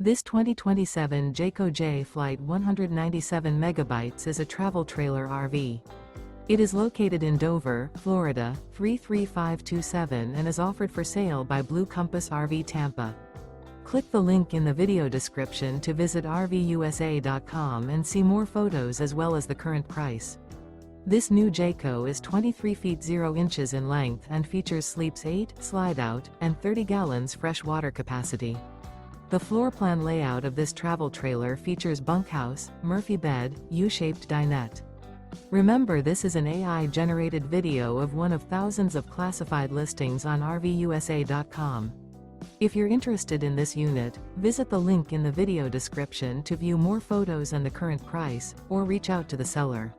This 2027 Jayco Jay Flight 197 megabytes is a travel trailer RV. It is located in Dover, Florida, 33527 and is offered for sale by Blue Compass RV Tampa. Click the link in the video description to visit RVUSA.com and see more photos as well as the current price. This new Jayco is 23 feet 0 inches in length and features sleeps 8, Slideout, and 30 gallons fresh water capacity. The floor plan layout of this travel trailer features bunkhouse, Murphy bed, U-shaped dinette. Remember, this is an AI-generated video of one of thousands of classified listings on RVUSA.com. If you're interested in this unit, visit the link in the video description to view more photos and the current price, or reach out to the seller.